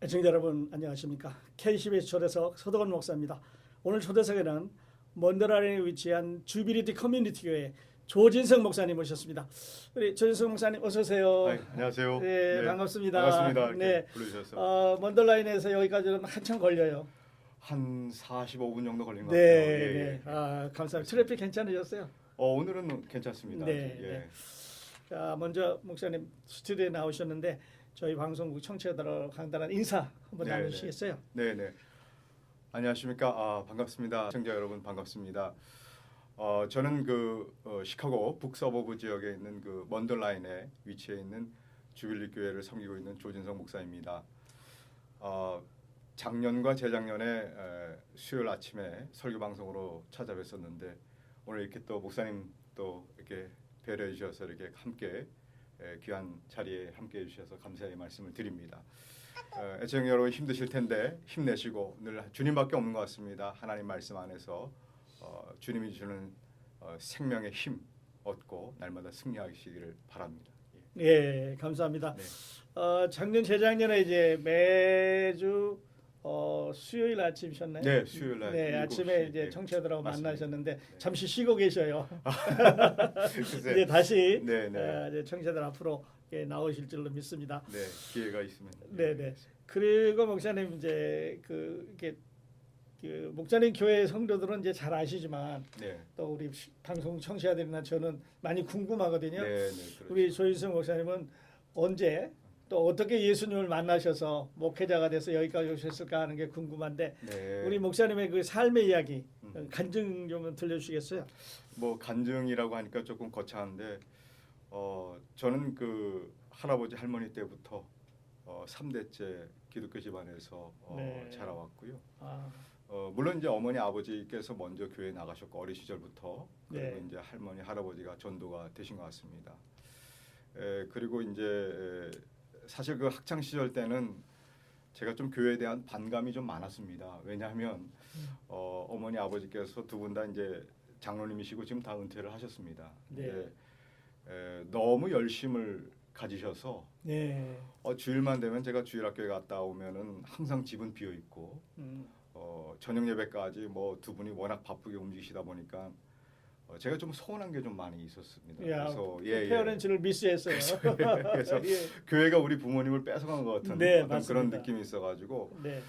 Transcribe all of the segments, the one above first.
애청자 여러분 안녕하십니까? KCBS 초대석 서덕원 목사입니다. 오늘 초대석에는 먼데라인에 위치한 주빌리티 커뮤니티 교회 조진성 목사님 모셨습니다. 우리 조진성 목사님 어서 오세요. 안녕하세요. 네, 반갑습니다. 반갑습니다. 이렇게 네, 불러주셔서 먼데라인에서 여기까지는 한참 걸려요. 한 45분 정도 걸린 것 네, 같아요. 네. 감사합니다. 트래픽 괜찮으셨어요? 오늘은 괜찮습니다. 네, 네. 자, 먼저 목사님 스튜디오에 나오셨는데 저희 방송국 청취자들 간단한 인사 한번 네, 나누시겠어요? 네, 네. 안녕하십니까? 반갑습니다. 시청자 여러분 반갑습니다. 저는 시카고 북서버브 지역에 있는 그 먼더라인에 위치해 있는 주빌리 교회를 섬기고 있는 조진성 목사입니다. 작년과 재작년에 수요일 아침에 설교 방송으로 찾아뵀었는데 오늘 이렇게 또 목사님 또 이렇게 배려해 주셔서 이렇게 함께 귀한 자리에 함께해 주셔서 감사의 말씀을 드립니다. 애청 여러분 힘드실 텐데 힘내시고 늘 주님밖에 없는 것 같습니다. 하나님 말씀 안에서 주님이 주는 생명의 힘 얻고 날마다 승리하시기를 바랍니다. 예, 감사합니다. 네. 작년 재작년에 이제 매주 수요일 아침이셨나요? 네, 수요일 날 네, 7시, 아침에 이제 네. 청취자들하고 맞습니다. 만나셨는데 네. 잠시 쉬고 계셔요. 글쎄, 이제 다시 네, 네. 이제 청취자들 앞으로 나오실 줄로 믿습니다. 네, 기회가 있으면. 네, 네. 그리고 목사님 이제 그 목사님 교회 성도들은 이제 잘 아시지만 네, 또 우리 방송 청취자들이나 저는 많이 궁금하거든요. 네, 네. 그렇죠. 우리 조인성 목사님은 언제 또 어떻게 예수님을 만나셔서 목회자가 돼서 여기까지 오셨을까 하는 게 궁금한데 네. 우리 목사님의 그 삶의 이야기 음. 간증 좀 들려주시겠어요? 뭐 간증이라고 하니까 조금 거창한데 저는 그 할아버지 할머니 때부터 3대째 기독교 집안에서 네. 자라왔고요. 아, 물론 이제 어머니 아버지께서 먼저 교회 나가셨고 어린 시절부터 그리고 네. 이제 할머니 할아버지가 전도가 되신 것 같습니다. 그리고 이제 사실 그 학창 시절 때는 제가 좀 교회에 대한 반감이 좀 많았습니다. 왜냐하면 어머니 아버지께서 두 분 다 이제 장로님이시고 지금 다 은퇴를 하셨습니다. 네. 근데 너무 열심을 가지셔서 네. 주일만 되면 제가 주일학교에 갔다 오면은 항상 집은 비어 있고 저녁 예배까지 뭐 두 분이 워낙 바쁘게 움직이시다 보니까 제가 좀 서운한 게 좀 많이 있었습니다. 야, 그래서 페어런츠를 미스했어요. 그래서 예. 교회가 우리 부모님을 뺏어간 것 같은 네, 어떤 그런 맞습니다. 느낌이 있어가지고 네.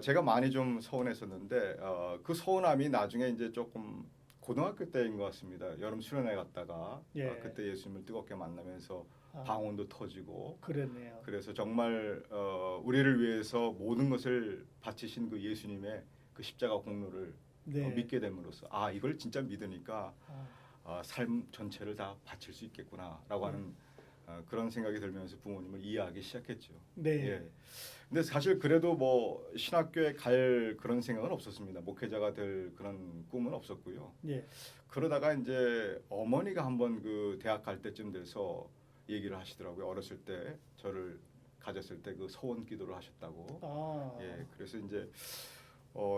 제가 많이 좀 서운했었는데 그 서운함이 나중에 이제 조금 고등학교 때인 것 같습니다. 여름 수련회 갔다가 예. 그때 예수님을 뜨겁게 만나면서 아, 방언도 터지고 그렇네요. 그래서 정말 우리를 위해서 모든 것을 바치신 그 예수님의 그 십자가 공로를 네. 믿게 됨으로써 이걸 진짜 믿으니까 아, 삶 전체를 다 바칠 수 있겠구나라고 하는 그런 생각이 들면서 부모님을 이해하기 시작했죠. 네. 예. 근데 사실 그래도 뭐 신학교에 갈 그런 생각은 없었습니다. 목회자가 될 그런 꿈은 없었고요. 예. 그러다가 이제 어머니가 한번 그 대학 갈 때쯤 돼서 얘기를 하시더라고요. 어렸을 때 저를 가졌을 때 그 소원 기도를 하셨다고. 아, 예. 그래서 이제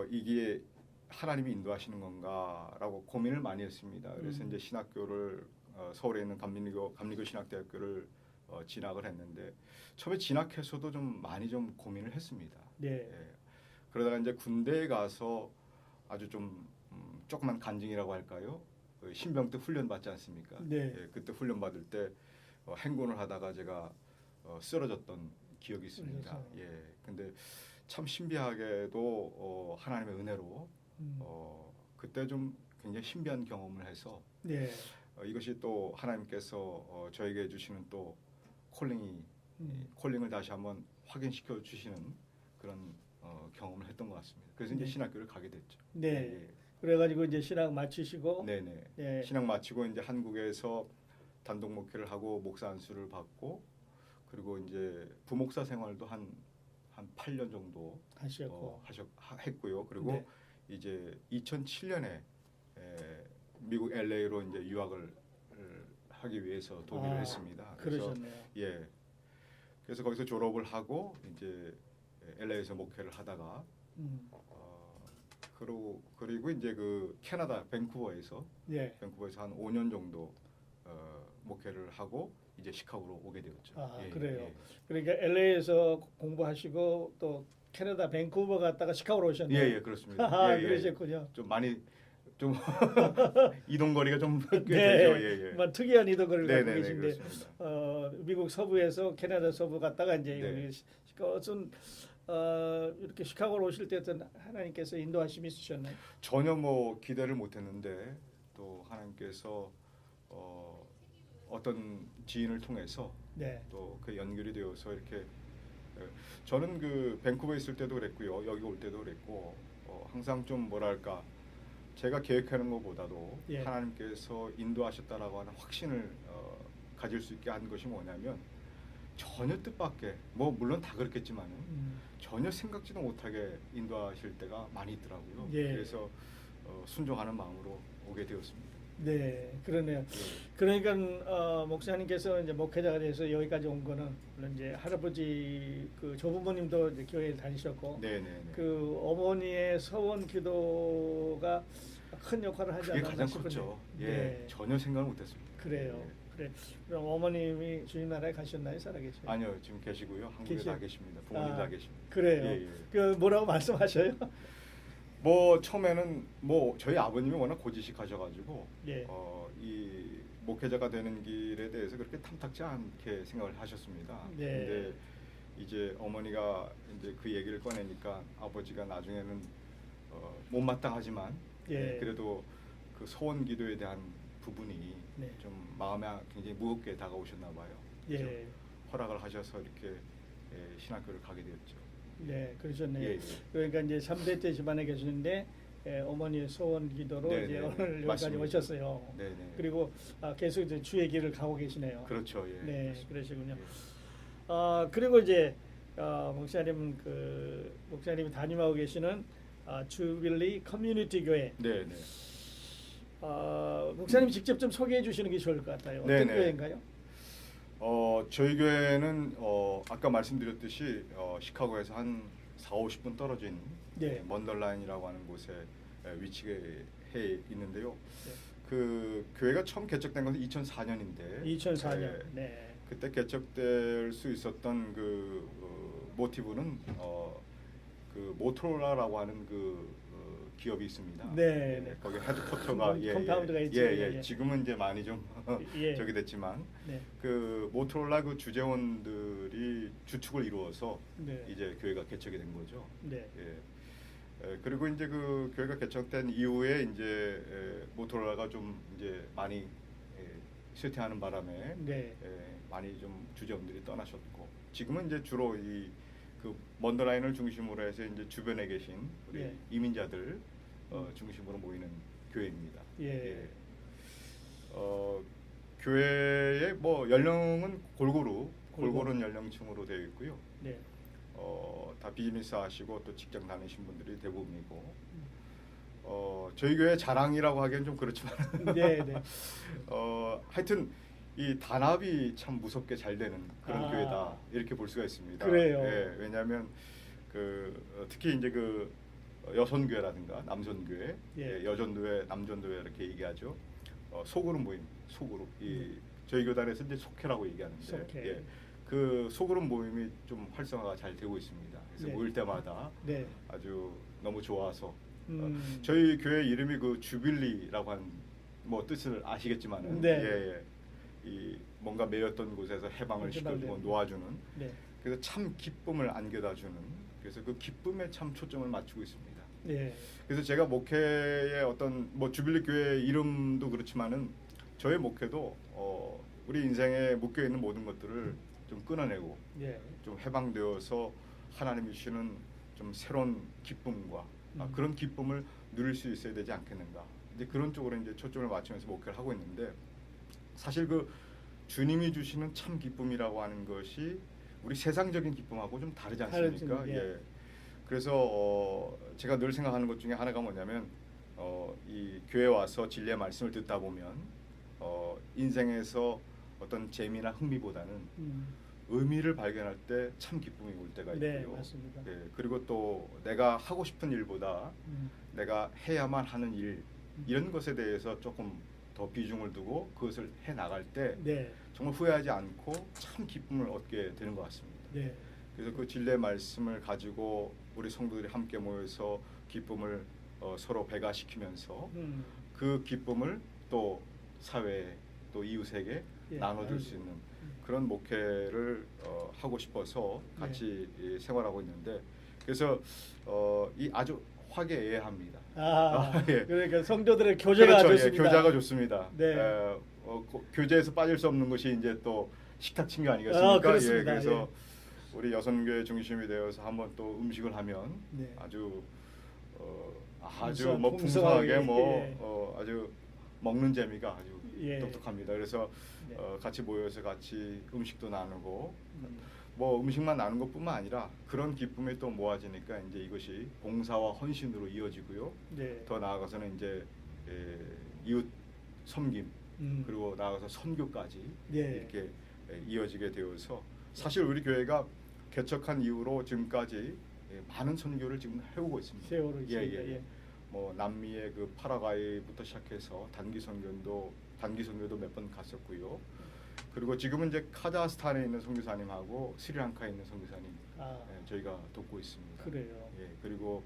이게 하나님이 인도하시는 건가라고 고민을 많이 했습니다. 그래서 이제 신학교를 서울에 있는 감리교 신학대학교를 진학을 했는데 처음에 진학해서도 좀 많이 좀 고민을 했습니다. 네. 예. 그러다가 이제 군대에 가서 아주 좀 조그만 간증이라고 할까요? 그 신병 때 훈련 받지 않습니까? 네. 예, 그때 훈련 받을 때 행군을 하다가 제가 쓰러졌던 기억이 있습니다. 그래서. 예. 근데 참 신비하게도 하나님의 은혜로 음. 그때 좀 굉장히 신비한 경험을 해서 네. 이것이 또 하나님께서 저에게 주시는 또 음. 콜링을 다시 한번 확인시켜 주시는 그런 경험을 했던 것 같습니다. 그래서 이제 네. 신학교를 가게 됐죠. 네. 예, 그래가지고 이제 신학 마치시고 예. 네네. 예. 신학 마치고 이제 한국에서 단독 목회를 하고 목사 안수를 받고 그리고 이제 부목사 생활도 한 8년 정도 하셨고 했고요. 그리고 네. 이제 2007년에 미국 LA로 이제 유학을 하기 위해서 독일을 했습니다. 그래서 그러셨네요. 예. 그래서 거기서 졸업을 하고 이제 LA에서 목회를 하다가 음. 그리고 이제 그 캐나다 밴쿠버에서 예. 한 5년 정도 목회를 하고 이제 시카고로 오게 되었죠. 아, 예, 그래요. 예. 그러니까 LA에서 공부하시고 또 캐나다 밴쿠버 갔다가 시카고로 오셨네요. 예, 예, 그렇습니다. 아, 예, 예. 그러셨군요. 좀 많이 좀 이동 거리가 좀 꽤 네, 되죠. 예, 예. 뭐 특이한 이동거리를 갖고 네네네, 계신데 그렇습니다. 미국 서부에서 캐나다 서부 갔다가 이제 네. 여기 어떤 이렇게 시카고로 오실 때 어떤 하나님께서 인도하심이 있으셨나요? 전혀 뭐 기대를 못했는데 또 하나님께서 어떤 지인을 통해서 네, 또 그 연결이 되어서 이렇게 저는 그 밴쿠버에 있을 때도 그랬고요, 여기 올 때도 그랬고 항상 좀 뭐랄까 제가 계획하는 것보다도 예. 하나님께서 인도하셨다라고 하는 확신을 가질 수 있게 한 것이 뭐냐면 전혀 뜻밖의 뭐 물론 다 그렇겠지만은 전혀 생각지도 못하게 인도하실 때가 많이 있더라고요. 예. 그래서 순종하는 마음으로 오게 되었습니다. 네, 그러네요. 예. 그러니까 목사님께서 이제 목회자가 돼서 여기까지 온 거는 물론 이제 할아버지 그 조부모님도 이제 교회에 다니셨고 네네네. 그 어머니의 서원 기도가 큰 역할을 하지 그게 않았나 가장 싶은데. 컸죠. 예, 네, 전혀 생각을 못했습니다. 그래요. 예. 그래. 그럼 어머님이 주님 나라에 가셨나요? 살아계세요? 아니요, 지금 계시고요. 한국에 계시- 다 계십니다. 부모님 아, 다 계십니다. 그래요. 예, 예. 그 뭐라고 말씀하셔요? 뭐 처음에는 뭐 저희 아버님이 워낙 고지식하셔가지고 예. 이 목회자가 되는 길에 대해서 그렇게 탐탁지 않게 생각을 하셨습니다. 네. 근데 이제 어머니가 이제 그 얘기를 꺼내니까 아버지가 나중에는 못마땅하지만 예. 그래도 그 소원 기도에 대한 부분이 네. 좀 마음에 굉장히 무겁게 다가오셨나 봐요. 그래서 예. 허락을 하셔서 이렇게 신학교를 가게 되었죠. 네, 그러셨네요. 예, 예. 그러니까 이제 3대째 집안에 계시는데 어머니의 소원 기도로 네, 이제 네, 오늘 여기까지 맞습니다. 오셨어요. 네네. 그리고 계속 이제 주의 길을 가고 계시네요. 그렇죠. 예. 네, 그렇습니다. 그러시군요. 예. 그리고 이제 목사님이 담임하고 계시는 주빌리 커뮤니티 교회. 네, 네. 목사님 직접 좀 소개해 주시는 게 좋을 것 같아요. 어떤 네네. 교회인가요? 저희 교회는 아까 말씀드렸듯이 시카고에서 한 4-50분 떨어진 네. 먼덜라인이라고 하는 곳에 위치해 있는데요. 네. 그 교회가 처음 개척된 것은 2004년인데 2004년. 네. 그때 개척될 수 있었던 그 모티브는 그 모토로라라고 하는 그 기업이 있습니다. 네, 네. 거기 헤드쿼터가 컴파운드가 있죠. 예. 예. 지금은 이제 많이 좀 예. 저기 됐지만 네. 그 모토로라 그 주재원들이 주축을 이루어서 네. 이제 교회가 개척이 된 거죠. 네. 그리고 이제 그 교회가 개척된 이후에 이제 모토로라가 좀 이제 많이 쇠퇴하는 바람에 네. 많이 좀 주재원들이 떠나셨고 지금은 이제 주로 이 그 먼더라인을 중심으로 해서 이제 주변에 계신 우리 예. 이민자들 중심으로 모이는 교회입니다. 예. 교회의 뭐 연령은 골고루 연령층으로 되어 있고요. 네. 다 비즈니스 하시고 또 직장 다니신 분들이 대부분이고 저희 교회 자랑이라고 하기엔 좀 그렇지만 네, 네. 하여튼 이 단합이 참 무섭게 잘 되는 그런 아. 교회다 이렇게 볼 수가 있습니다. 그래요. 왜냐하면 그 특히 이제 그 여선교회라든가 남선교회, 예. 여전도회, 남전도회 이렇게 얘기하죠. 소그룹 모임, 소그룹. 저희 교단에서 이제 속회라고 얘기하는데, 속회. 그 소그룹 모임이 좀 활성화가 잘 되고 있습니다. 그래서 네. 모일 때마다 네. 아주 너무 좋아서 저희 저희 교회 이름이 그 주빌리라고 한 뭐 뜻을 아시겠지만은 네. 이 뭔가 매였던 곳에서 해방을 시켜주고 해방되는. 놓아주는 네. 그래서 참 기쁨을 안겨다주는 그래서 그 기쁨에 참 초점을 맞추고 있습니다. 네. 그래서 제가 목회의 어떤 뭐 주빌리 교회 이름도 그렇지만은 저의 목회도 우리 인생에 묶여 있는 모든 것들을 좀 끊어내고 네. 좀 해방되어서 하나님이 주시는 좀 새로운 기쁨과 그런 기쁨을 누릴 수 있어야 되지 않겠는가. 이제 그런 쪽으로 이제 초점을 맞추면서 목회를 하고 있는데 사실 그 주님이 주시는 참 기쁨이라고 하는 것이 우리 세상적인 기쁨하고 좀 다르지 않습니까? 다르죠, 예. 그래서 제가 늘 생각하는 것 중에 하나가 뭐냐면 이 교회 와서 진리의 말씀을 듣다 보면 인생에서 어떤 재미나 흥미보다는 의미를 발견할 때 참 기쁨이 올 때가 있고요. 네, 맞습니다. 그리고 또 내가 하고 싶은 일보다 내가 해야만 하는 일 이런 것에 대해서 조금 더 비중을 두고 그것을 해 나갈 때 네. 정말 후회하지 않고 참 기쁨을 얻게 되는 것 같습니다. 네. 그래서 그 진리의 말씀을 가지고 우리 성도들이 함께 모여서 기쁨을 서로 배가시키면서 음. 그 기쁨을 또 사회에 또 이웃에게 예, 나눠줄 수 있는 그런 목회를 하고 싶어서 같이 생활하고 있는데 그래서 이 아주 화기애애합니다. 예. 그러니까 성도들의 교제가 그렇죠. 좋습니다. 예, 교제가 좋습니다. 네. 교제에서 빠질 수 없는 것이 이제 또 식탁 친교 아니겠습니까? 그렇습니다. 예, 그래서 우리 여성교회 중심이 되어서 한번 또 음식을 하면 네. 아주 뭐 풍성하게, 풍성하게 뭐 예. 아주 먹는 재미가 아주 예. 독특합니다. 그래서 네. 같이 모여서 같이 음식도 나누고 음. 뭐 음식만 나눈 것뿐만 아니라 그런 기쁨이 또 모아지니까 이제 이것이 봉사와 헌신으로 이어지고요. 네. 더 나아가서는 이제 이웃 섬김 그리고 나아가서 선교까지 네. 이렇게 이어지게 되어서 사실 우리 교회가 개척한 이후로 지금까지 많은 선교를 지금 해오고 있습니다. 세월호 있습니다. 예. 뭐 남미의 그 파라과이부터 시작해서 단기 선교도 몇 번 갔었고요. 그리고 지금은 이제 카자흐스탄에 있는 선교사님하고 스리랑카에 있는 선교사님 저희가 돕고 있습니다. 그래요. 예. 그리고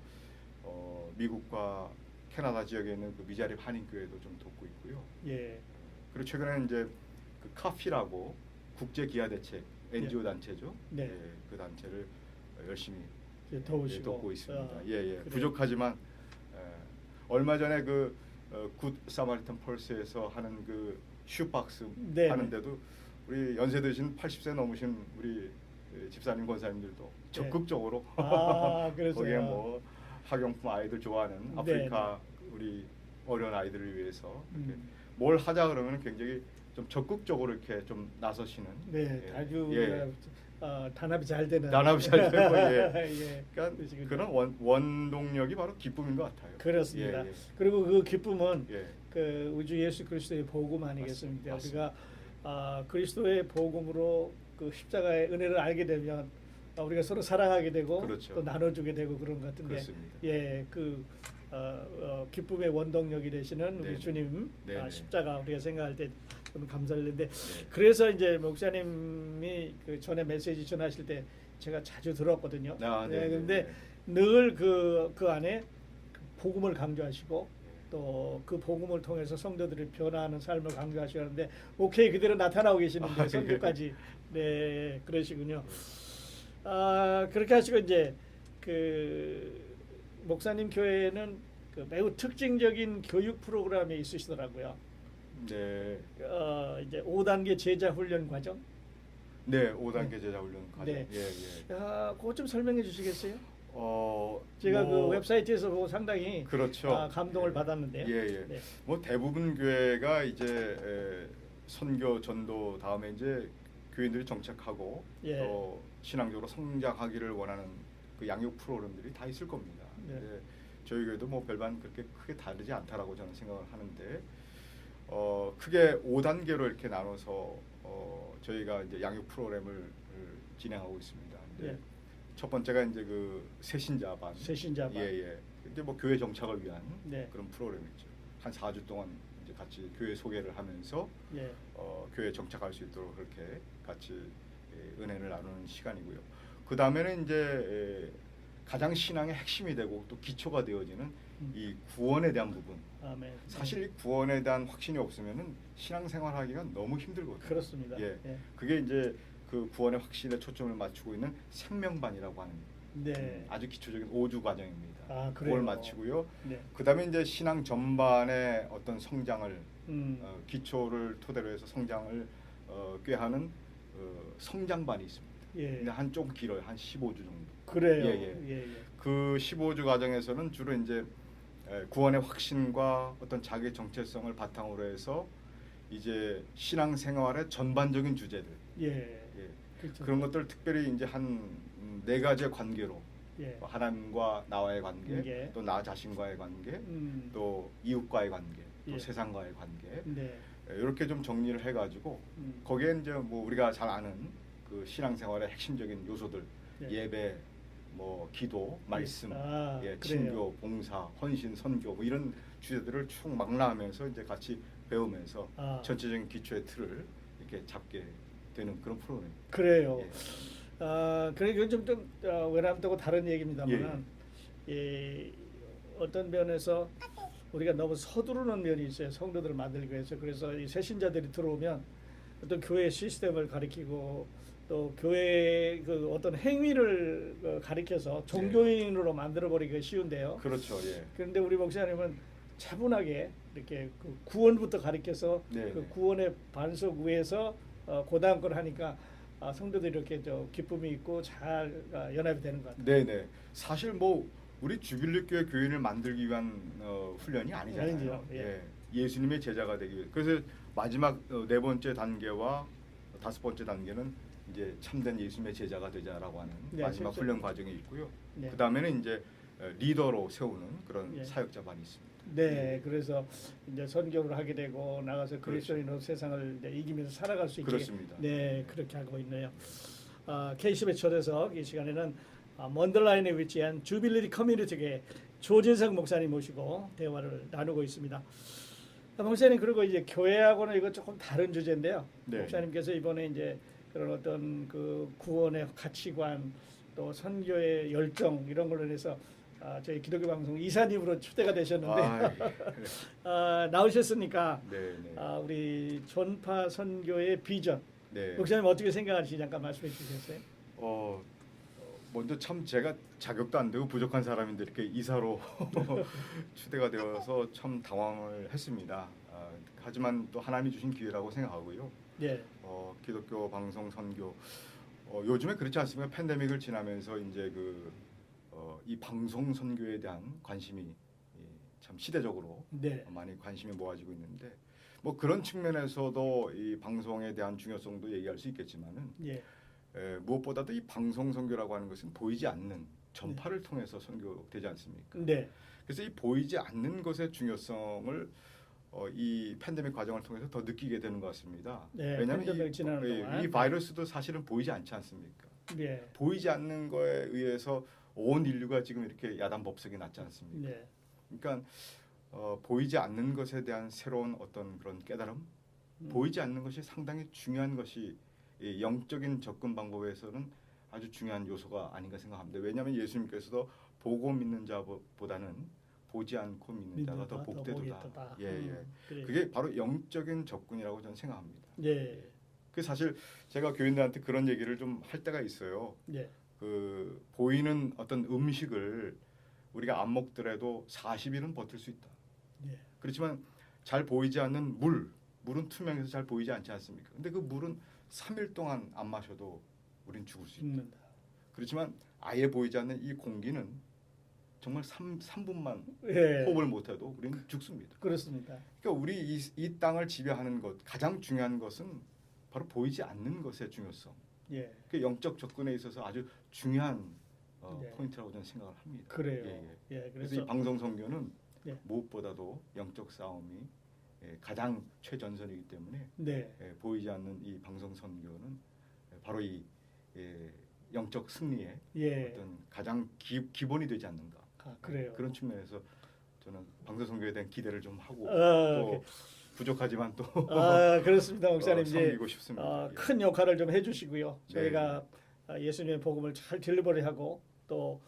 미국과 캐나다 지역에 있는 그 미자립 한인교회도 좀 돕고 있고요. 예. 그리고 최근에는 이제 그 카피라고 국제 기아 대책 NGO 단체죠. 네. 예, 그 단체를 열심히 도우시고 돕고 있습니다. 그래요. 부족하지만 얼마 전에 그 굿 사마리탄 펄스에서 하는 그 슈박스 네. 하는데도 우리 연세 드신 80세 넘으신 우리 집사님 권사님들도 적극적으로 그래서요. 거기에 뭐 학용품 아이들 좋아하는 아프리카 우리 어려운 아이들을 위해서 이렇게 뭘 하자 그러면 굉장히 좀 적극적으로 이렇게 좀 나서시는 네, 아주 예. 단합이 잘 되는. 단합이 잘 되고 예. 그러니까 그러시군요. 그런 원동력이 바로 기쁨인 것 같아요. 그렇습니다. 예. 그리고 그 기쁨은 예. 그 우주 예수 그리스도의 복음 아니겠습니까? 맞습니다. 우리가 그리스도의 복음으로 그 십자가의 은혜를 알게 되면 우리가 서로 사랑하게 되고 그렇죠. 또 나눠주게 되고 그런 것 같은데, 그렇습니다. 예, 그 기쁨의 원동력이 되시는 우리 네네. 주님 네네. 십자가 우리가 생각할 때 좀 감사했는데, 네. 그래서 이제 목사님이 그 전에 메시지 전하실 때 제가 자주 들었거든요. 네. 그런데 늘 그 안에 복음을 강조하시고 또 그 복음을 통해서 성도들이 변화하는 삶을 강조하시는데 오케이 그대로 나타나고 계시는데 성교까지 네 그러시군요. 그렇게 하시고 이제 그 목사님 교회에는 그 매우 특징적인 교육 프로그램이 있으시더라고요. 네. 이제 5단계 제자 훈련 과정. 네, 5단계 제자 훈련 과정. 네. 예. 그거 좀 설명해 주시겠어요? 제가 뭐, 그 웹사이트에서 보고 상당히 그렇죠. 감동을 받았는데요. 예. 네. 뭐 대부분 교회가 이제 선교 전도 다음에 이제 교인들이 정착하고 예. 또 신앙적으로 성장하기를 원하는 그 양육 프로그램들이 다 있을 겁니다. 네. 근데 저희 교회도 뭐 별반 그렇게 크게 다르지 않다라고 저는 생각을 하는데 크게 5단계로 이렇게 나눠서 저희가 이제 양육 프로그램을 진행하고 있습니다. 예. 첫 번째가 이제 그 새신자반. 새신자반. 예. 이제 뭐 교회 정착을 위한 네. 그런 프로그램이죠. 한 4주 동안 이제 같이 교회 소개를 하면서 예. 교회 정착할 수 있도록 그렇게 같이 은혜를 나누는 시간이고요. 그 다음에는 이제 가장 신앙의 핵심이 되고 또 기초가 되어지는 이 구원에 대한 부분. 아멘. 사실 이 구원에 대한 확신이 없으면은 신앙생활하기가 너무 힘들거든요. 그렇습니다. 예. 그게 이제 그 구원의 확신에 초점을 맞추고 있는 생명반이라고 하는 네. 아주 기초적인 5주 과정입니다. 그래요. 그걸 마치고요. 네. 그다음에 이제 신앙 전반의 어떤 성장을 기초를 토대로 해서 성장을 꾀하는 성장반이 있습니다. 예. 근데 한 좀 길어요. 한 15주 정도. 그래요. 예. 그 15주 과정에서는 주로 이제 구원의 확신과 어떤 자기 정체성을 바탕으로 해서 이제 신앙 생활의 전반적인 주제들. 예. 그렇죠. 그런 것들 특별히 이제 한 4가지의 관계로 예. 하나님과 나와의 관계, 예. 또 나 자신과의 관계, 음. 또 이웃과의 관계, 또 예. 세상과의 관계 네. 이렇게 좀 정리를 해가지고 거기에 이제 뭐 우리가 잘 아는 그 신앙생활의 핵심적인 요소들 예배, 뭐 기도, 말씀, 그래요. 친교, 봉사, 헌신, 선교 뭐 이런 주제들을 쭉 망라하면서 이제 같이 배우면서 아. 전체적인 기초의 틀을 이렇게 잡게 되는 그런 프로그램. 그래요. 예. 그러니까 좀 외람되고 다른 얘기입니다만, 어떤 면에서 우리가 너무 서두르는 면이 있어요. 성도들을 만들기 위해서. 그래서 이 새신자들이 들어오면 어떤 교회 시스템을 가리키고 또 교회 그 어떤 행위를 가리켜서 종교인으로 만들어 버리기가 쉬운데요. 그렇죠. 예. 그런데 우리 목사님은 차분하게 이렇게 그 구원부터 가리켜서 네, 그 네. 구원의 반석 위에서 고단걸 하니까 성도들이 이렇게 기쁨이 있고 잘 연합이 되는 것 같아요. 네네. 사실 뭐 우리 주빌리 교회 교인을 만들기 위한 훈련이 아니잖아요. 아니죠. 예. 예수님의 제자가 되기 위해. 그래서 마지막 네 번째 단계와 다섯 번째 단계는 이제 참된 예수님의 제자가 되자라고 하는 네, 마지막 실제. 훈련 과정이 있고요. 네. 그 다음에는 이제 리더로 세우는 그런 예. 사역자반이 있습니다. 네, 그래서 이제 선교를 하게 되고 나가서 그렇죠. 그리스도인으로 세상을 이제 이기면서 살아갈 수 있게 그렇습니다. 네, 그렇게 하고 있네요. K10의 초대석 이 시간에는 먼더라인에 위치한 주빌리티 커뮤니티교회 조진석 목사님 모시고 대화를 나누고 있습니다. 목사님 그리고 이제 교회하고는 이거 조금 다른 주제인데요. 네. 목사님께서 이번에 이제 그런 어떤 그 구원의 가치관 또 선교의 열정 이런 걸로 인해서 저희 기독교 방송 이사님으로 초대가 되셨는데 나오셨으니까 네. 우리 전파 선교의 비전 네. 목사님 어떻게 생각하시는지 잠깐 말씀해 주시겠어요? 먼저 참 제가 자격도 안 되고 부족한 사람인데 이렇게 이사로 추대가 되어서 참 당황을 했습니다. 하지만 또 하나님이 주신 기회라고 생각하고요. 네. 기독교 방송 선교 요즘에 그렇지 않습니까? 팬데믹을 지나면서 이제 이 방송 선교에 대한 관심이 참 시대적으로 네. 많이 관심이 모아지고 있는데 뭐 그런 측면에서도 이 방송에 대한 중요성도 얘기할 수 있겠지만은 예. 무엇보다도 이 방송 선교라고 하는 것은 보이지 않는 전파를 통해서 선교되지 않습니까? 네. 그래서 이 보이지 않는 것의 중요성을 이 팬데믹 과정을 통해서 더 느끼게 되는 것 같습니다. 네, 왜냐하면 팬데믹 지나는 동안. 이 바이러스도 사실은 보이지 않지 않습니까? 네. 보이지 않는 거에 의해서 온 인류가 지금 이렇게 야단법석이 났지 않습니까? 네. 그러니까 보이지 않는 것에 대한 새로운 어떤 그런 깨달음, 보이지 않는 것이 상당히 중요한 것이 이 영적인 접근 방법에서는 아주 중요한 요소가 아닌가 생각합니다. 왜냐하면 예수님께서도 보고 믿는 자보다는 보지 않고 믿는 자가 더 복되도다. 예. 그래. 그게 바로 영적인 접근이라고 저는 생각합니다. 네. 그 사실 제가 교인들한테 그런 얘기를 좀 할 때가 있어요. 네. 그 보이는 어떤 음식을 우리가 안 먹더라도 40일은 버틸 수 있다. 네. 그렇지만 잘 보이지 않는 물은 투명해서 잘 보이지 않지 않습니까? 근데 그 물은 3일 동안 안 마셔도 우린 죽을 수 있다. 죽는다. 그렇지만 아예 보이지 않는 이 공기는 정말 3분만 예. 호흡을 못해도 우리는 죽습니다. 그렇습니다. 그러니까 우리 이 땅을 지배하는 것 가장 중요한 것은 바로 보이지 않는 것의 중요성. 예. 그 영적 접근에 있어서 아주 중요한 네. 포인트라고 저는 생각을 합니다. 그래요. 예. 예. 그래서 이 방송 선교는 예. 무엇보다도 영적 싸움이 가장 최전선이기 때문에 네. 보이지 않는 이 방송 선교는 바로 이 영적 승리의 예. 어떤 가장 기본이 되지 않는가. 그래요. 그런 측면에서 저는 방송 선교에 대한 기대를 좀 하고 또 부족하지만 또 그렇습니다, 목사님. 섬기고 싶습니다. 큰 역할을 좀 해주시고요. 네. 저희가 예수님의 복음을 잘 딜리버리하고 또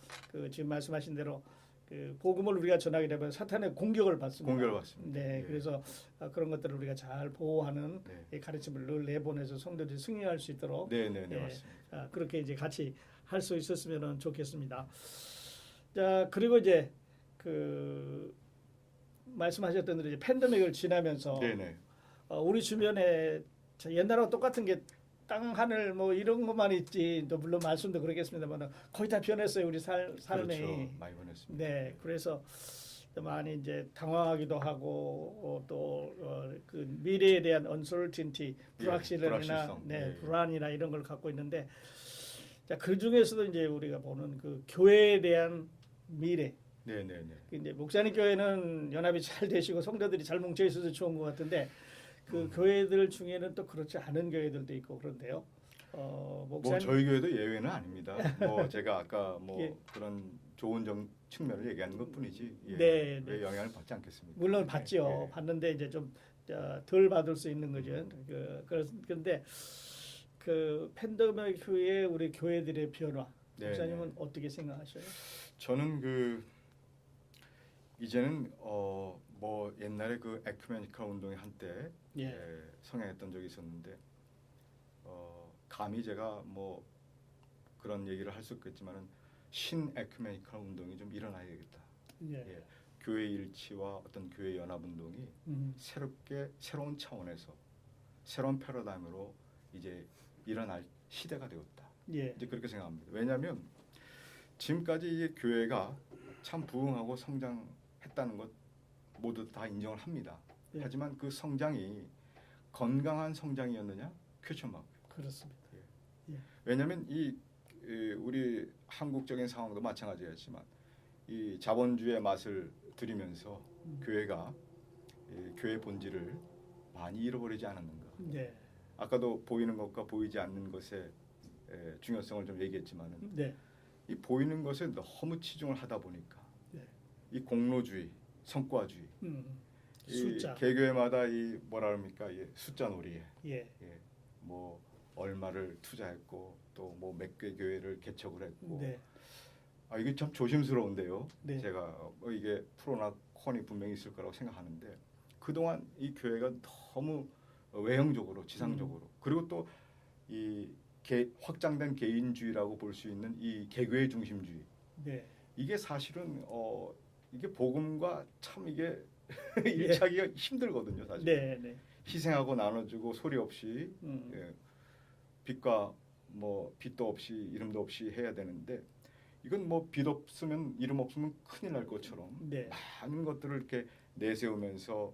지금 말씀하신 대로 그 복음을 우리가 전하게 되면 사탄의 공격을 받습니다. 공격을 받습니다. 네, 예. 그래서 그런 것들을 우리가 잘 보호하는 네. 이 가르침을 늘 내보내서 성도들이 승리할 수 있도록 네, 예, 맞습니다. 그렇게 이제 같이 할 수 있었으면 좋겠습니다. 자, 그리고 이제 그 말씀하셨던 대로 이제 팬데믹을 지나면서 네네. 우리 주변에 옛날하고 똑같은 게 땅 하늘 뭐 이런 것만 있지 또 물론 말씀도 그러겠습니다만 거의 다 변했어요 우리 삶이. 그렇죠. 많이 변했습니다. 네, 그래서 많이 이제 당황하기도 하고 또 그 미래에 대한 uncertainty, 불확실함이나 불확실성. 네. 불안이나 이런 걸 갖고 있는데 자, 그 중에서도 이제 우리가 보는 그 교회에 대한 미래. 네네네. 이제 목사님 교회는 연합이 잘 되시고 성도들이 잘 뭉쳐 있어서 좋은 것 같은데 그 교회들 중에는 또 그렇지 않은 교회들도 있고 그런데요. 뭐 목사님 저희 교회도 예외는 아닙니다. 뭐 제가 아까 뭐 예. 그런 좋은 측면을 얘기하는 것뿐이지 네, 왜 영향을 받지 않겠습니까? 물론 받죠. 예. 받는데 이제 좀 덜 받을 수 있는 거죠. 그런데 그 팬데믹 후에 우리 교회들의 변화, 네, 목사님은 네. 어떻게 생각하셔요? 저는 이제는 뭐 옛날에 그 에큐메니컬 운동이 한때 예. 성행했던 적이 있었는데 감히 제가 뭐 그런 얘기를 할 수 없겠지만은 신 에큐메니컬 운동이 좀 일어나야 되겠다. 예. 예. 교회 일치와 어떤 교회 연합 운동이 새로운 차원에서 새로운 패러다임으로 이제 일어날 시대가 되었다. 예. 이제 그렇게 생각합니다. 왜냐하면 지금까지 이게 교회가 참 부흥하고 성장했다는 것 모두 다 인정을 합니다. 예. 하지만 그 성장이 건강한 성장이었느냐? 퀘스천 마크. 그렇습니다. 왜냐하면 우리 한국적인 상황도 마찬가지였지만 이 자본주의의 맛을 들이면서 교회가 교회 본질을 많이 잃어버리지 않았는가. 네. 아까도 보이는 것과 보이지 않는 것의 중요성을 좀 얘기했지만은 네. 이 보이는 것에 너무 치중을 하다 보니까 네. 이 공로주의, 성과주의, 숫자. 이 개교회마다 이 뭐라 그럽니까, 이 숫자 놀이에 예. 뭐 얼마를 투자했고 또 뭐 몇 개 교회를 개척을 했고 네. 이게 참 조심스러운데요. 네. 제가 이게 프로나 콘이 분명히 있을 거라고 생각하는데 그동안 이 교회가 너무 외형적으로 지상적으로 그리고 또 이 확장된 개인주의라고 볼 수 있는 이 개교의 중심주의 네. 이게 사실은 이게 복음과 참 이게 일치하기가 힘들거든요. 사실 네. 네. 희생하고 나눠주고 소리 없이 빛과 뭐 빛도 없이 이름도 없이 해야 되는데 이건 뭐 빛 없으면 이름 없으면 큰일 날 것처럼 네. 많은 것들을 이렇게 내세우면서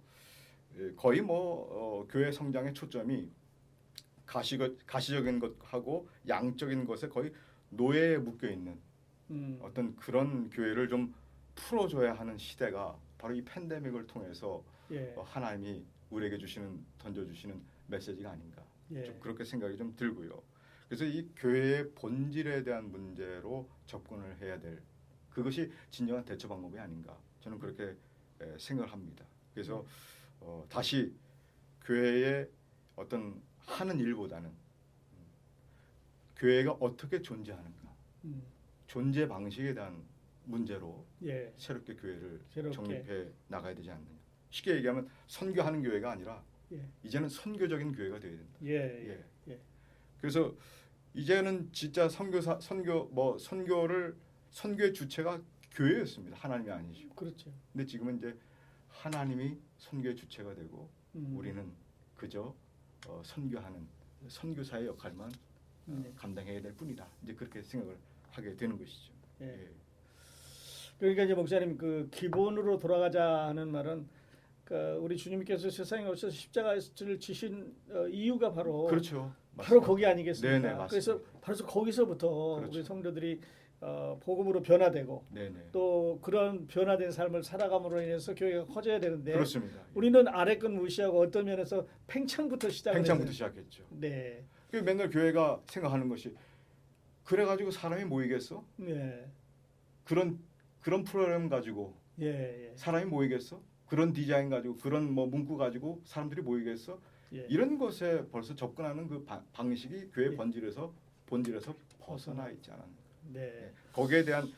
거의 뭐 교회 성장의 초점이 가시적인 것하고 양적인 것에 거의 노예에 묶여 있는 어떤 그런 교회를 좀 풀어줘야 하는 시대가 바로 이 팬데믹을 통해서 예. 하나님이 우리에게 던져주시는 메시지가 아닌가. 예. 좀 그렇게 생각이 좀 들고요. 그래서 이 교회의 본질에 대한 문제로 접근을 해야 될 그것이 진정한 대처 방법이 아닌가. 저는 그렇게 생각을 합니다. 그래서 다시 교회의 어떤 하는 일보다는 교회가 어떻게 존재하는가, 존재 방식에 대한 문제로 예. 새롭게 교회를 새롭게. 정립해 나가야 되지 않느냐. 쉽게 얘기하면 선교하는 교회가 아니라 예. 이제는 선교적인 교회가 되어야 된다. 예. 예. 그래서 이제는 진짜 선교의 주체가 교회였습니다. 하나님이 아니시고. 그렇죠. 근데 지금은 이제 하나님이 선교의 주체가 되고 우리는 그저 선교하는 선교사의 역할만 감당해야 될 뿐이다. 이제 그렇게 생각을 하게 되는 것이죠. 예. 예. 그러니까 이제 목사님 그 기본으로 돌아가자 하는 말은 우리 주님께서 세상에 오셔서 십자가를 지신 이유가 바로 그렇죠. 바로 거기 아니겠습니까? 네네, 맞습니다. 그래서 바로 거기서부터 그렇죠. 우리 성도들이 복음으로 변화되고 네네. 또 그런 변화된 삶을 살아감으로 인해서 교회가 커져야 되는데 그렇습니다. 우리는 아래 건 무시하고 어떤 면에서 팽창부터 시작을 팽창부터 했어요. 시작했죠. 네. 그 맨날 교회가 생각하는 것이 그래가지고 사람이 모이겠어? 네. 그런 프로그램 가지고 예. 사람이 모이겠어? 그런 디자인 가지고 그런 뭐 문구 가지고 사람들이 모이겠어? 예. 이런 것에 벌써 접근하는 그 방식이 교회 예. 본질에서 벗어나 있지 않았나. 네. 거기에 대한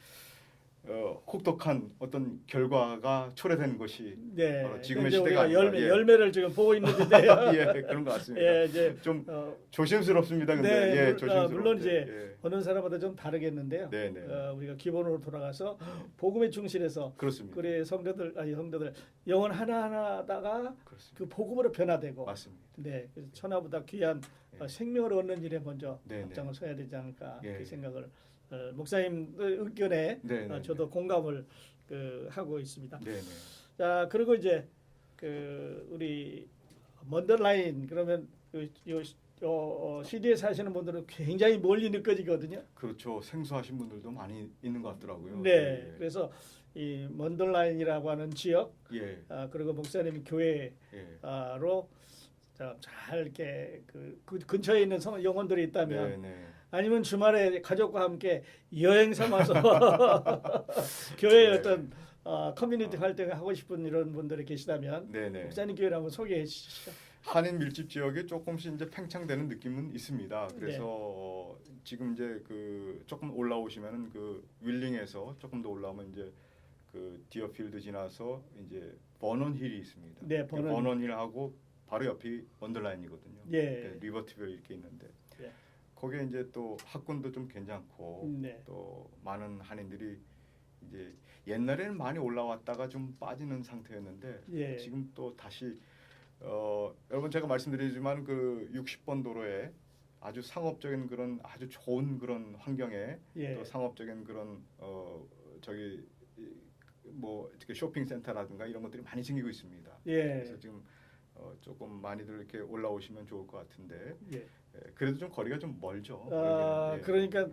혹독한 어떤 결과가 초래된 것이 네. 바로 지금의 이제 시대가 우리가 아닌가. 예. 열매를 지금 보고 있는데요. 예, 그런 것 같습니다. 예, 이제 좀 조심스럽습니다. 근데 네, 예, 조심스럽게. 물론 이제 예. 어느 사람마다 좀 다르겠는데요. 네네. 우리가 기본으로 돌아가서 복음에 충실해서 그렇습니다. 우리 성도들 영혼 하나하나다가 그렇습니다. 그 복음으로 변화되고 맞습니다. 네, 그래서 천하보다 귀한 예. 생명을 얻는 일에 먼저 네네. 앞장을 서야 되지 않을까 예. 그 생각을 목사님 의견에 네네. 저도 공감을 하고 있습니다. 네네. 자, 그리고 이제 우리 먼더라인 그러면 CD에 사시는 분들은 굉장히 멀리 느껴지거든요. 그렇죠. 생소하신 분들도 많이 있는 것 같더라고요. 네, 예. 그래서 이 먼더라인이라고 하는 지역 예. 그리고 목사님 교회로 예. 잘 이렇게 그 근처에 있는 영혼들이 있다면 네네. 아니면 주말에 가족과 함께 여행 삼아서 교회의 네. 어떤 커뮤니티 활동하고 싶은 이런 분들이 계시다면 네네. 목사님 교회를 한번 소개해 주시죠. 한인 밀집 지역이 조금씩 이제 팽창되는 느낌은 있습니다. 그래서 네. 지금 이제 그 조금 올라오시면은 그 윌링에서 조금 더 올라오면 이제 그 디어필드 지나서 이제 버넌 힐이 있습니다. 네, 버넌. 버넌 힐하고 바로 옆이 원더라인이거든요. 예. 네, 리버티빌 이렇게 있는데 예. 거기에 이제 또 학군도 좀 괜찮고 네. 또 많은 한인들이 이제 옛날에는 많이 올라왔다가 좀 빠지는 상태였는데 예. 지금 또 다시 여러분 제가 말씀드리지만 그 60번 도로에 아주 상업적인 그런 아주 좋은 그런 환경에 예. 또 상업적인 그런 저기 뭐 이렇게 쇼핑센터라든가 이런 것들이 많이 생기고 있습니다. 예. 그래서 지금 조금 많이들 이렇게 올라오시면 좋을 것 같은데 예. 그래도 좀 거리가 좀 멀죠. 예. 그러니까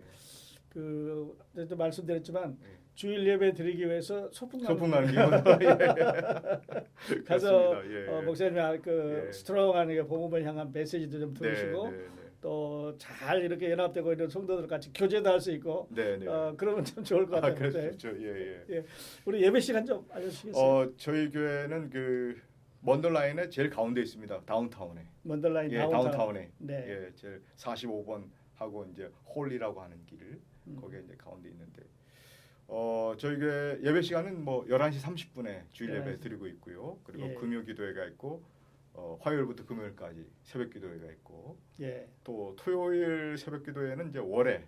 그 또 말씀드렸지만 예. 주일 예배 드리기 위해서 소풍 소풍 가는 가는 기분. 가서 그렇습니다. 예. 목사님의 그 예. 스트롱한 복음을 향한 메시지도 좀 들으시고 네, 네, 또 잘 이렇게 연합되고 있는 성도들 같이 교제도 할 수 있고 네, 네. 그러면 참 좋을 것 같아요. 그렇죠. 예, 예. 우리 예배 시간 좀 알려주시겠어요? 저희 교회는 그 먼더라인의 제일 가운데 있습니다. 다운타운에. 먼더라인 예, 다운타운. 다운타운에. 네. 예, 제일 45번 하고 이제 홀리라고 하는 길 거기에 이제 가운데 있는데 저희 교회 예배 시간은 뭐 11시 30분에 주일 예배 11시. 드리고 있고요. 그리고 예. 금요 기도회가 있고 화요일부터 금요일까지 새벽 기도회가 있고 예. 또 토요일 새벽 기도회는 이제 월에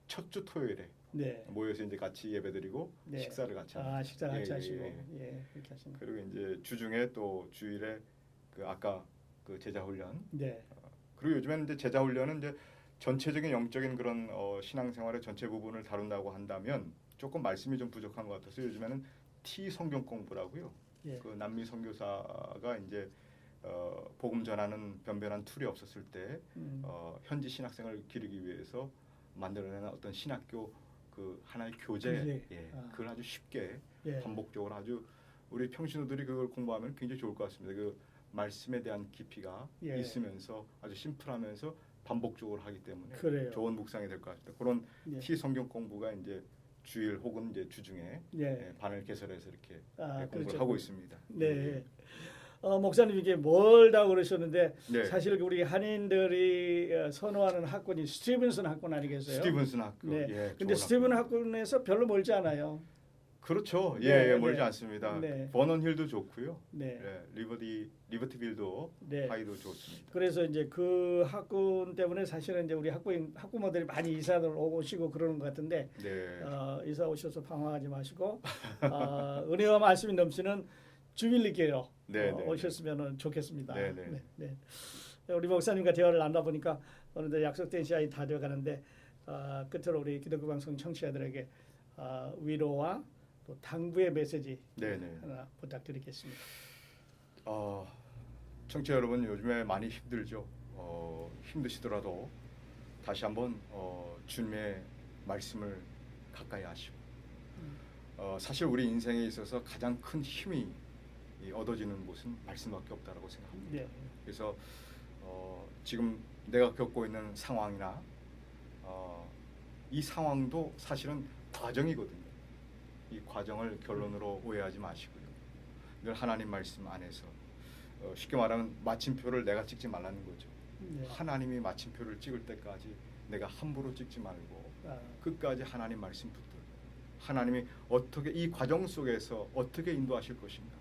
첫 주 토요일에 네. 모여서 이제 같이 예배드리고 네. 식사를 같이 합니다. 식사 같이 예, 하시고 예, 예, 그렇게 하시는. 그리고 이제 주중에 또 주일에 그 아까 그 제자 훈련 네. 그리고 요즘에는 이제 제자 훈련은 이제 전체적인 영적인 그런 신앙생활의 전체 부분을 다룬다고 한다면 조금 말씀이 좀 부족한 것 같아서 요즘에는 T 성경 공부라고요. 예. 그 남미 선교사가 이제 복음 전하는 변변한 툴이 없었을 때 현지 신학생을 기르기 위해서 만들어낸 어떤 신학교 그 하나의 교재, 교재. 예, 아. 그걸 아주 쉽게 예. 반복적으로 아주 우리 평신도들이 그걸 공부하면 굉장히 좋을 것 같습니다. 그 말씀에 대한 깊이가 예. 있으면서 아주 심플하면서 반복적으로 하기 때문에 그래요. 좋은 묵상이 될 것 같습니다. 그런 예. T 성경 공부가 이제 주일 혹은 이제 주중에 예. 반을 개설해서 이렇게 공부를 그렇죠. 하고 있습니다. 네. 목사님 이게 멀다 그러셨는데 네. 사실 우리 한인들이 선호하는 학군이 스티븐슨 학군 아니겠어요? 스티븐슨 학교. 네. 예, 근데 좋은 스티븐 학교. 학군에서 별로 멀지 않아요. 그렇죠. 네, 예, 멀지 네. 않습니다. 네. 버넌 힐도 좋고요. 네. 예, 리버티빌도 네. 하이도 좋습니다. 그래서 이제 그 학군 때문에 사실은 이제 우리 학부모들이 많이 이사들 오시고 그러는 것 같은데 네. 이사 오셔서 방황하지 마시고 은혜와 말씀이 넘치는 주빌리교회로 네, 네, 오셨으면 좋겠습니다. 네, 네. 네. 우리 목사님과 대화를 나누다 보니까 어느덧 약속된 시간이 다 되어가는데 끝으로 우리 기독교 방송 청취자들에게 위로와 또 당부의 메시지 네, 네. 하나 부탁드리겠습니다. 청취자 여러분 요즘에 많이 힘들죠. 힘드시더라도 다시 한번 주님의 말씀을 가까이 하시고 사실 우리 인생에 있어서 가장 큰 힘이 얻어지는 곳은 말씀밖에 없다라고 생각합니다. 네. 그래서 지금 내가 겪고 있는 상황이나 이 상황도 사실은 과정이거든요. 이 과정을 결론으로 오해하지 마시고요. 늘 하나님 말씀 안에서 쉽게 말하면 마침표를 내가 찍지 말라는 거죠. 네. 하나님이 마침표를 찍을 때까지 내가 함부로 찍지 말고 끝까지 하나님 말씀 붙들고 하나님이 어떻게 이 과정 속에서 어떻게 인도하실 것인가.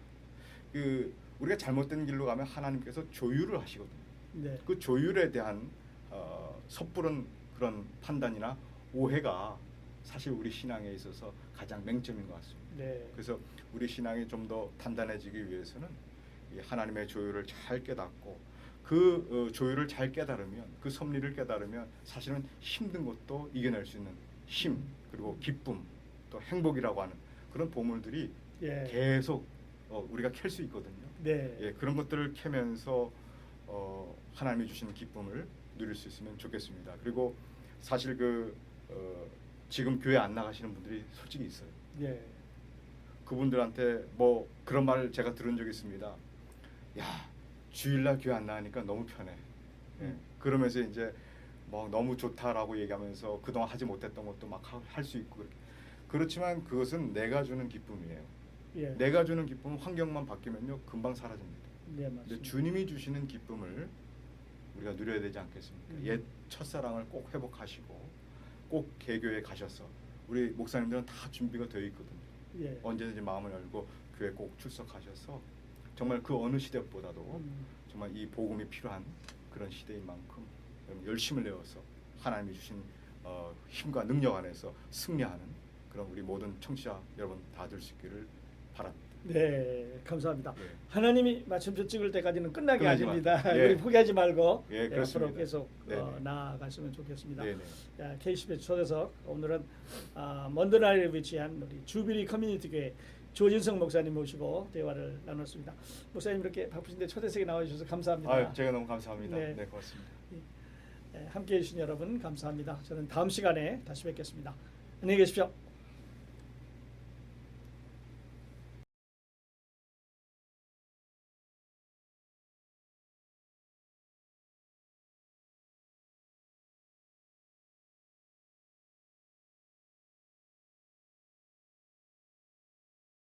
우리가 잘못된 길로 가면 하나님께서 조율을 하시거든요. 네. 그 조율에 대한 섣부른 그런 판단이나 오해가 사실 우리 신앙에 있어서 가장 맹점인 것 같습니다. 네. 그래서 우리 신앙이 좀 더 단단해지기 위해서는 이 하나님의 조율을 잘 깨닫고 그 조율을 잘 깨달으면 그 섭리를 깨달으면 사실은 힘든 것도 이겨낼 수 있는 힘 그리고 기쁨 또 행복이라고 하는 그런 보물들이 예. 계속 우리가 캘 수 있거든요. 네. 예, 그런 것들을 캐면서 하나님이 주시는 기쁨을 누릴 수 있으면 좋겠습니다. 그리고 사실 지금 교회 안 나가시는 분들이 솔직히 있어요. 예. 그분들한테 뭐 그런 말을 제가 들은 적이 있습니다. 야, 주일날 교회 안 나가니까 너무 편해. 예, 그러면서 이제 뭐 너무 좋다라고 얘기하면서 그동안 하지 못했던 것도 막 할 수 있고 그렇게. 그렇지만 그것은 내가 주는 기쁨이에요. 예. 내가 주는 기쁨은 환경만 바뀌면요 금방 사라집니다. 네, 근데 맞습니다. 주님이 주시는 기쁨을 우리가 누려야 되지 않겠습니까? 옛 첫사랑을 꼭 회복하시고 꼭 개교에 가셔서 우리 목사님들은 다 준비가 되어 있거든요. 예. 언제든지 마음을 열고 교회 꼭 출석하셔서 정말 그 어느 시대보다도 정말 이 복음이 필요한 그런 시대인 만큼 여러분 열심을 내어서 하나님이 주신 힘과 능력 안에서 승리하는 그런 우리 모든 청취자 여러분 다 될 수 있기를 바랍니다. 네, 감사합니다. 예. 하나님이 마침표 찍을 때까지는 끝나게 끝나지 아닙니다. 마. 예. 우리 포기하지 말고 예, 그렇습니다. 앞으로 계속 네네. 나아갔으면 좋겠습니다. 네네. KCB 초대석 오늘은 먼드나리에 위치한 우리 주비리 커뮤니티 교회 조진성 목사님 모시고 대화를 나눴습니다. 목사님 이렇게 바쁘신데 초대석에 나와주셔서 감사합니다. 아, 제가 너무 감사합니다. 네. 네, 고맙습니다. 함께해 주신 여러분 감사합니다. 저는 다음 시간에 다시 뵙겠습니다. 안녕히 계십시오.